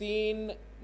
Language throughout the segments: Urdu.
3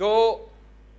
2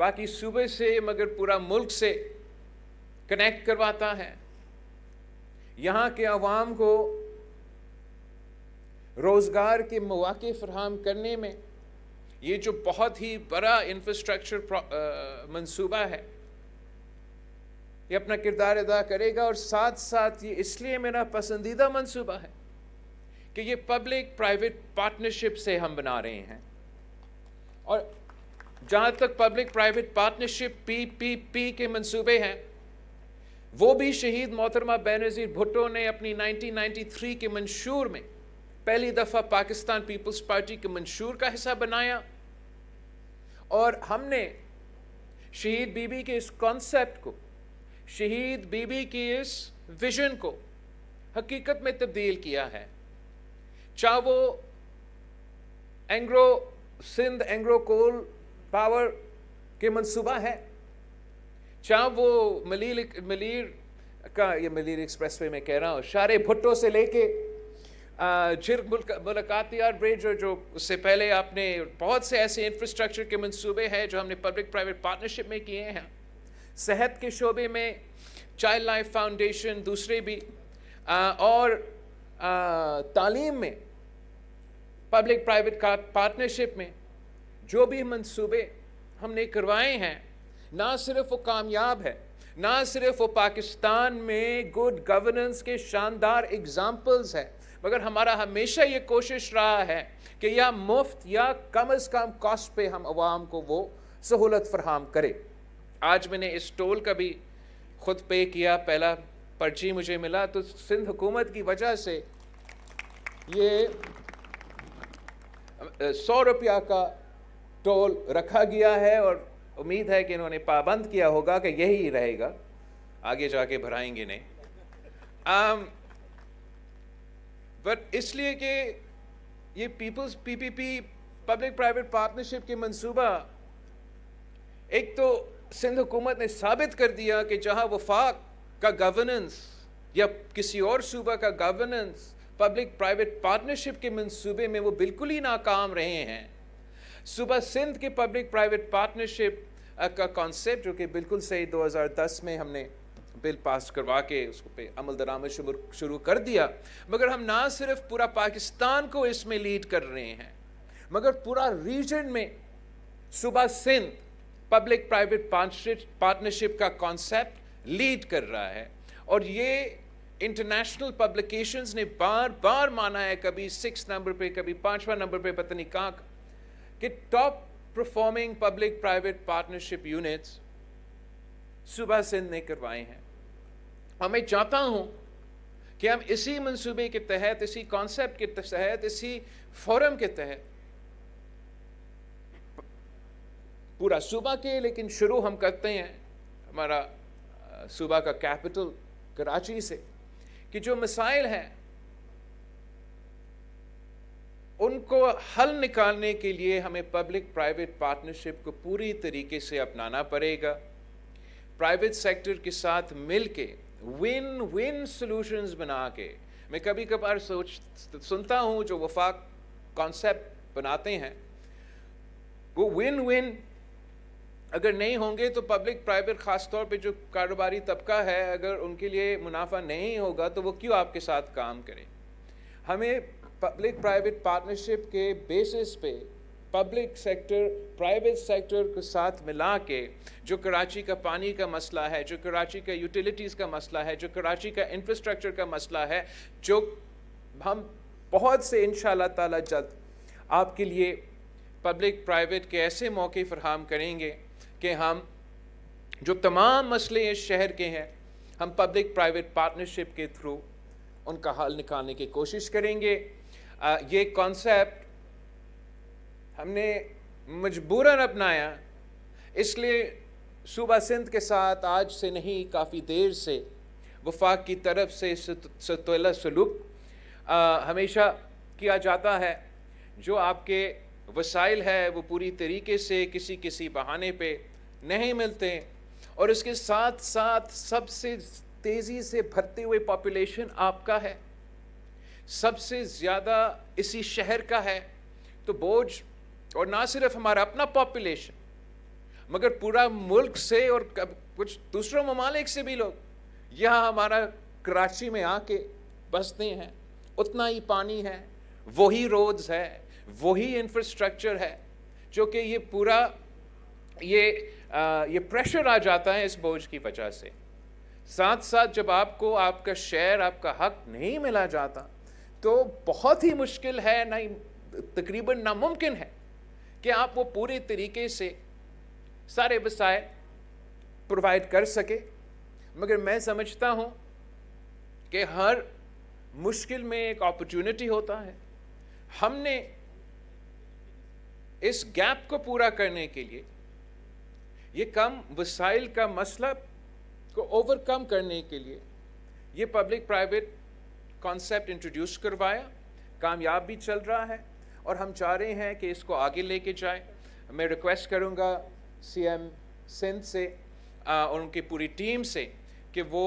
باقی صوبے سے مگر پورا ملک سے کنیکٹ کرواتا ہے. یہاں کے عوام کو روزگار کے مواقع فراہم کرنے میں یہ جو بہت ہی بڑا انفراسٹرکچر منصوبہ ہے یہ اپنا کردار ادا کرے گا. اور ساتھ ساتھ یہ اس لیے میرا پسندیدہ منصوبہ ہے کہ یہ پبلک پرائیویٹ پارٹنرشپ سے ہم بنا رہے ہیں. اور جہاں تک پبلک پرائیویٹ پارٹنرشپ PPP کے منصوبے ہیں وہ بھی شہید محترمہ بینظیر بھٹو نے اپنی 1993 کے منشور میں پہلی دفعہ پاکستان پیپلز پارٹی کے منشور کا حصہ بنایا. اور ہم نے شہید بی بی کے اس کانسیپٹ کو، شہید بی بی کی اس ویژن کو حقیقت میں تبدیل کیا ہے. چاہے وہ سندھ اینگرو کول پاور کے منصوبہ ہے، چاہے وہ ملیر ایکسپریس وے میں کہہ رہا ہوں، شارے بھٹو سے لے کے جھرگ ملاقاتیار برج، جو اس سے پہلے آپ نے بہت سے ایسے انفراسٹرکچر کے منصوبے ہیں جو ہم نے پبلک پرائیویٹ پارٹنرشپ میں کیے ہیں. صحت کے شعبے میں چائلڈ لائف فاؤنڈیشن، دوسرے بھی، اور تعلیم میں پبلک پرائیویٹ پارٹنرشپ میں جو بھی منصوبے ہم نے کروائے ہیں، نہ صرف وہ کامیاب ہے، نہ صرف وہ پاکستان میں گڈ گورننس کے شاندار اگزامپلز ہیں، مگر ہمارا ہمیشہ یہ کوشش رہا ہے کہ یا مفت یا کم از کم کاسٹ پہ ہم عوام کو وہ سہولت فراہم کرے. آج میں نے اس ٹول کا بھی خود پے کیا، پہلا پرچی مجھے ملا تو سندھ حکومت کی وجہ سے یہ 100 روپیہ کا ٹول رکھا گیا ہے، اور امید ہے کہ انہوں نے پابند کیا ہوگا کہ یہی رہے گا، آگے جا کے بھرائیں گے نہیں. بٹ اس لیے کہ یہ peoples PPP public private partnership کے منصوبہ ایک تو سندھ حکومت نے ثابت کر دیا کہ جہاں وفاق کا گورننس یا کسی اور صوبہ کا گورننس پبلک پرائیویٹ پارٹنرشپ کے منصوبے میں وہ بالکل ہی ناکام رہے ہیں. صوبہ سندھ کے پبلک پرائیویٹ پارٹنرشپ کا کانسیپٹ جو کہ بالکل صحیح 2010 میں ہم نے بل پاس کروا کے اس پہ عمل درآمد شروع کر دیا، مگر ہم نہ صرف پورا پاکستان کو اس میں لیڈ کر رہے ہیں مگر پورا ریجن میں صوبہ سندھ پبلک پرائیویٹ پارٹنرشپ کا کانسیپٹ لیڈ کر رہا ہے. اور یہ انٹرنیشنل پبلیکیشنز نے بار بار مانا ہے، کبھی 6 نمبر پہ، کبھی 5واں نمبر پہ، پتہ نہیں کہاں، کہ top performing public private partnership units صوبہ سندھ نے کروائے ہیں. اور میں چاہتا ہوں کہ ہم اسی منصوبے کے تحت، اسی کانسیپٹ کے تحت، اسی فورم کے تحت پورا صوبہ کے، لیکن شروع ہم کرتے ہیں ہمارا صوبہ کا کیپٹل کراچی سے، کہ جو مسائل ہیں ان کو حل نکالنے کے لیے ہمیں پبلک پرائیویٹ پارٹنرشپ کو پوری طریقے سے اپنانا پڑے گا. پرائیویٹ سیکٹر کے ساتھ مل کے ون ون سلوشنز بنا کے، میں کبھی کبھار سنتا ہوں جو وفاق کانسیپٹ بناتے ہیں وہ ون ون اگر نہیں ہوں گے تو پبلک پرائیویٹ، خاص طور پہ جو کاروباری طبقہ ہے، اگر ان کے لیے منافع نہیں ہوگا تو وہ کیوں آپ کے ساتھ کام کریں. ہمیں پبلک پرائیویٹ پارٹنرشپ کے بیسس پہ پبلک سیکٹر پرائیویٹ سیکٹر کے ساتھ ملا کے جو کراچی کا پانی کا مسئلہ ہے، جو کراچی کا یوٹیلیٹیز کا مسئلہ ہے، جو کراچی کا انفراسٹرکچر کا مسئلہ ہے، جو ہم بہت سے انشاءاللہ تعالی جلد آپ کے لیے پبلک پرائیویٹ کے ایسے موقع فراہم کریں گے کہ ہم جو تمام مسئلے اس شہر کے ہیں ہم پبلک پرائیویٹ پارٹنرشپ کے تھرو ان کا حل نکالنے کی کوشش کریں گے. یہ کانسیپٹ ہم نے مجبوراً اپنایا، اس لیے صوبہ سندھ کے ساتھ آج سے نہیں کافی دیر سے وفاق کی طرف سے ستولہ سلوک ہمیشہ کیا جاتا ہے. جو آپ کے وسائل ہے وہ پوری طریقے سے کسی بہانے پہ نہیں ملتے، اور اس کے ساتھ ساتھ سب سے تیزی سے بڑھتے ہوئے پاپولیشن آپ کا ہے، سب سے زیادہ اسی شہر کا ہے، تو بوجھ، اور نہ صرف ہمارا اپنا پاپولیشن مگر پورا ملک سے اور کچھ دوسروں ممالک سے بھی لوگ یہاں ہمارا کراچی میں آ کے بستے ہیں. اتنا ہی پانی ہے, وہی روڈز ہے, وہی انفراسٹرکچر ہے, جو کہ یہ پورا یہ پریشر آ جاتا ہے اس بوجھ کی وجہ سے. ساتھ ساتھ جب آپ کو آپ کا شیئر, آپ کا حق نہیں ملا جاتا تو بہت ہی مشکل ہے, تقریباً ناممکن ہے کہ آپ وہ پورے طریقے سے سارے وسائل پرووائڈ کر سکے. مگر میں سمجھتا ہوں کہ ہر مشکل میں ایک اپرچونٹی ہوتا ہے. ہم نے اس گیپ کو پورا کرنے کے لیے, یہ کم وسائل کا مسئلہ کو اوور کم کرنے کے لیے یہ پبلک پرائیویٹ کانسیپٹ انٹروڈیوس کروایا. کامیاب بھی چل رہا ہے اور ہم چاہ رہے ہیں کہ اس کو آگے لے کے جائیں. میں ریکویسٹ کروں گا سی ایم سندھ سے اور ان کی پوری ٹیم سے کہ وہ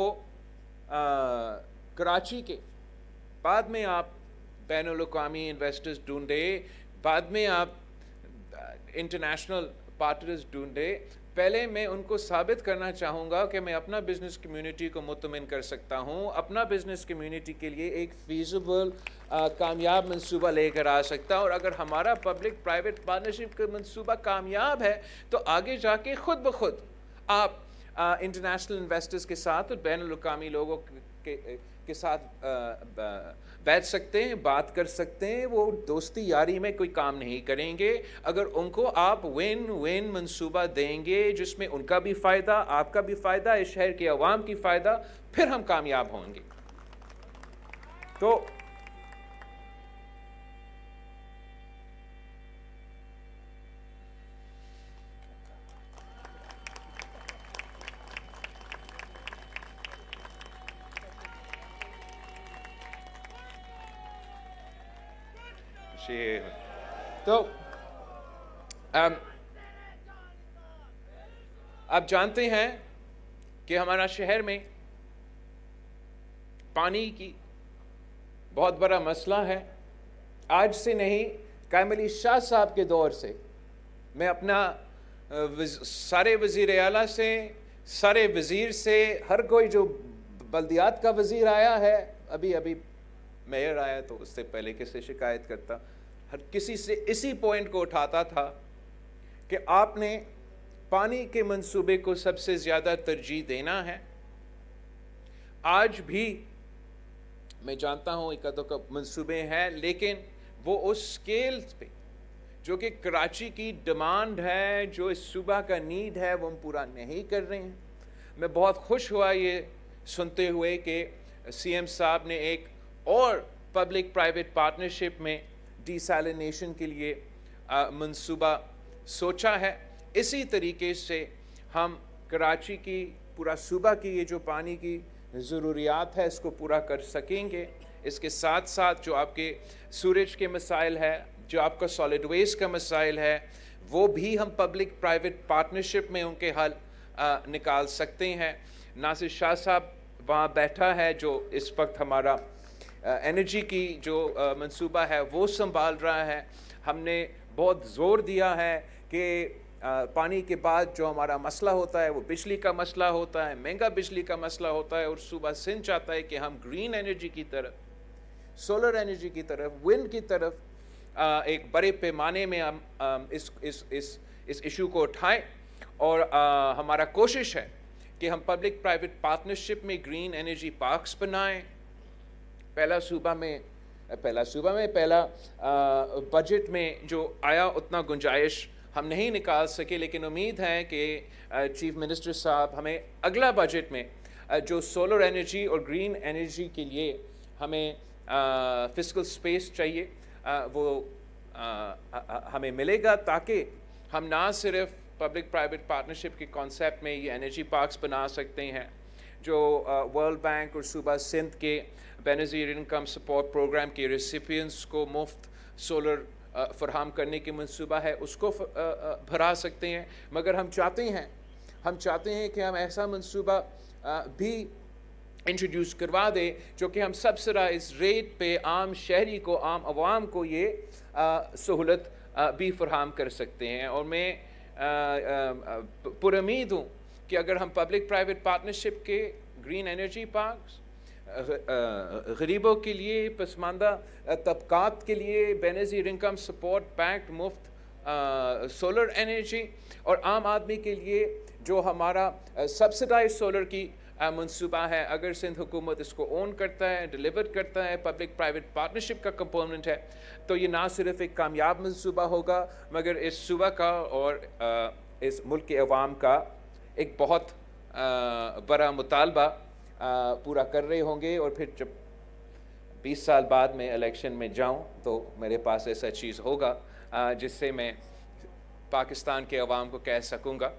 کراچی کے بعد میں آپ بین الاقوامی انویسٹرز ڈھونڈے, بعد میں آپ انٹرنیشنل پارٹنرز ڈھونڈے. پہلے میں ان کو ثابت کرنا چاہوں گا کہ میں اپنا بزنس کمیونٹی کو مطمئن کر سکتا ہوں, اپنا بزنس کمیونٹی کے لیے ایک فیزیبل کامیاب منصوبہ لے کر آ سکتا ہوں. اور اگر ہمارا پبلک پرائیویٹ پارٹنرشپ کا منصوبہ کامیاب ہے تو آگے جا کے خود بخود آپ انٹرنیشنل انویسٹرز کے ساتھ اور بین الاقوامی لوگوں کے ساتھ بیٹھ سکتے ہیں, بات کر سکتے ہیں. وہ دوستی یاری میں کوئی کام نہیں کریں گے اگر ان کو آپ ون ون منصوبہ دیں گے جس میں ان کا بھی فائدہ, آپ کا بھی فائدہ, اس شہر کے عوام کی فائدہ, پھر ہم کامیاب ہوں گے. تو آپ جانتے ہیں کہ ہمارا شہر میں پانی کی بہت بڑا مسئلہ ہے. آج سے نہیں, قائم علی شاہ صاحب کے دور سے میں اپنا سارے وزیر اعلیٰ سے, سارے وزیر سے, ہر کوئی جو بلدیات کا وزیر آیا ہے, ابھی میئر آیا تو اس سے پہلے کس سے شکایت کرتا, ہر کسی سے اسی پوائنٹ کو اٹھاتا تھا کہ آپ نے پانی کے منصوبے کو سب سے زیادہ ترجیح دینا ہے. آج بھی میں جانتا ہوں ایک دو منصوبے ہیں, لیکن وہ اس سکیل پہ جو کہ کراچی کی ڈیمانڈ ہے, جو اس صوبہ کا نیڈ ہے, وہ ہم پورا نہیں کر رہے ہیں. میں بہت خوش ہوا یہ سنتے ہوئے کہ سی ایم صاحب نے ایک اور پبلک پرائیویٹ پارٹنرشپ میں ڈیسیلینیشن کے لیے منصوبہ سوچا ہے. اسی طریقے سے ہم کراچی کی پورا صوبہ کی یہ جو پانی کی ضروریات ہے اس کو پورا کر سکیں گے. اس کے ساتھ ساتھ جو آپ کے سوریج کے مسائل ہے, جو آپ کا سالڈ ویسٹ کا مسائل ہے, وہ بھی ہم پبلک پرائیویٹ پارٹنرشپ میں ان کے حل نکال سکتے ہیں. ناصر شاہ صاحب وہاں بیٹھا ہے جو اس وقت ہمارا انرجی کی جو منصوبہ ہے وہ سنبھال رہا ہے. ہم نے بہت زور دیا ہے کہ پانی کے بعد جو ہمارا مسئلہ ہوتا ہے وہ بجلی کا مسئلہ ہوتا ہے, مہنگا بجلی کا مسئلہ ہوتا ہے, اور صوبہ سندھ چاہتا ہے کہ ہم گرین انرجی کی طرف, سولر انرجی کی طرف, ونڈ کی طرف ایک بڑے پیمانے میں ہم اس ایشو کو اٹھائیں. اور ہمارا کوشش ہے کہ ہم پبلک پرائیویٹ پارٹنرشپ میں گرین انرجی پارکس بنائیں. پہلا بجٹ میں جو آیا اتنا گنجائش ہم نہیں نکال سکے, لیکن امید ہے کہ چیف منسٹر صاحب ہمیں اگلا بجٹ میں جو سولر انرجی اور گرین انرجی کے لیے ہمیں فسکل سپیس چاہیے وہ ہمیں ملے گا, تاکہ ہم نہ صرف پبلک پرائیویٹ پارٹنرشپ کے کانسیپٹ میں یہ انرجی پارکس بنا سکتے ہیں جو ورلڈ بینک اور صوبہ سندھ کے بینظیر انکم سپورٹ پروگرام کے ریسیپینٹس کو مفت سولر فراہم کرنے کی منصوبہ ہے اس کو بھرا سکتے ہیں. مگر ہم چاہتے ہیں کہ ہم ایسا منصوبہ بھی انٹروڈیوس کروا دیں جو کہ ہم سبسڈائز ریٹ پہ عام شہری کو, عام عوام کو یہ سہولت بھی فراہم کر سکتے ہیں. اور میں پر امید ہوں کہ اگر ہم پبلک پرائیویٹ پارٹنرشپ کے گرین انرجی پارکس، غریبوں کے لیے، پسماندہ طبقات کے لیے بے نظیر انکم سپورٹ پیکٹ، مفت سولر انرجی، اور عام آدمی کے لیے جو ہمارا سبسڈائز سولر کی منصوبہ ہے، اگر سندھ حکومت اس کو اون کرتا ہے، ڈیلیور کرتا ہے، پبلک پرائیویٹ پارٹنرشپ کا کمپوننٹ ہے، تو یہ نہ صرف ایک کامیاب منصوبہ ہوگا مگر اس صوبہ کا اور اس ملک کے عوام کا ایک بہت بڑا مطالبہ پورا کر رہے ہوں گے. اور پھر جب 20 سال بعد میں الیکشن میں جاؤں تو میرے پاس ایسا چیز ہوگا جس سے میں پاکستان کے عوام کو کہہ سکوں گا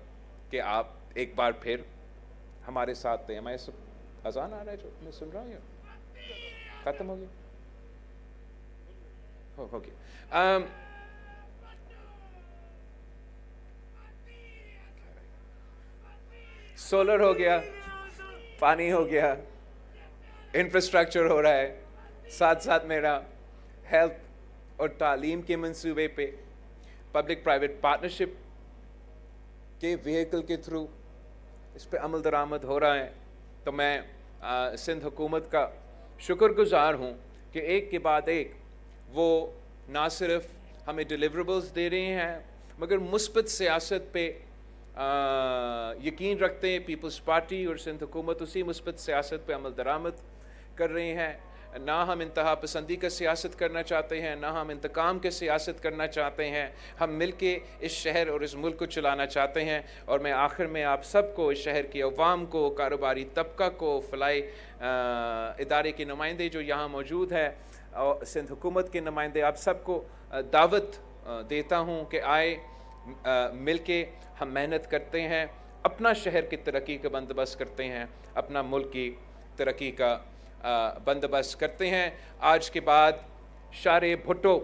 کہ آپ ایک بار پھر ہمارے ساتھ تھے. ہمارے سب اذان آ رہا ہے جو میں سن رہا ہوں، ختم ہو گیا ہو گیا. سولر ہو گیا، پانی ہو گیا، انفراسٹرکچر ہو رہا ہے، ساتھ ساتھ میرا ہیلتھ اور تعلیم کے منصوبے پہ پبلک پرائیویٹ پارٹنرشپ کے وہیکل کے تھرو اس پہ عمل درآمد ہو رہا ہے. تو میں سندھ حکومت کا شکر گزار ہوں کہ ایک کے بعد ایک وہ نہ صرف ہمیں ڈیلیوریبلز دے رہے ہیں مگر مثبت سیاست پہ یقین رکھتے ہیں. پیپلز پارٹی اور سندھ حکومت اسی مثبت سیاست پہ عمل درآمد کر رہے ہیں. نہ ہم انتہا پسندی کا سیاست کرنا چاہتے ہیں، نہ ہم انتقام کے سیاست کرنا چاہتے ہیں. ہم مل کے اس شہر اور اس ملک کو چلانا چاہتے ہیں. اور میں آخر میں آپ سب کو، اس شہر کی عوام کو، کاروباری طبقہ کو، فلاحی ادارے کے نمائندے جو یہاں موجود ہیں اور سندھ حکومت کے نمائندے، آپ سب کو دعوت دیتا ہوں کہ آئے، مل کے ہم محنت کرتے ہیں، اپنا شہر کی ترقی کا بندوبست کرتے ہیں، اپنا ملک کی ترقی کا بندوبست کرتے ہیں. آج کے بعد شارع بھٹو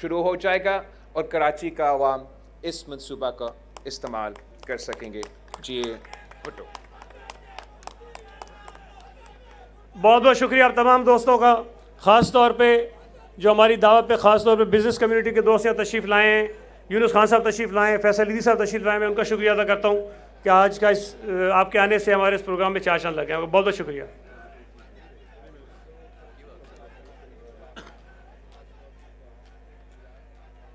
شروع ہو جائے گا اور کراچی کا عوام اس منصوبہ کا استعمال کر سکیں گے. جی بھٹو. بہت بہت شکریہ آپ تمام دوستوں کا، خاص طور پہ جو ہماری دعوت پہ خاص طور پہ بزنس کمیونٹی کے دوست یہاں تشریف لائے ہیں. یونس خان صاحب تشریف لائے ہیں، فیصل عیدی صاحب تشریف لائے ہیں. میں ان کا شکریہ ادا کرتا ہوں کہ آج کا آپ کے آنے سے ہمارے اس پروگرام میں چار چاند لگے ہیں. بہت بہت شکریہ.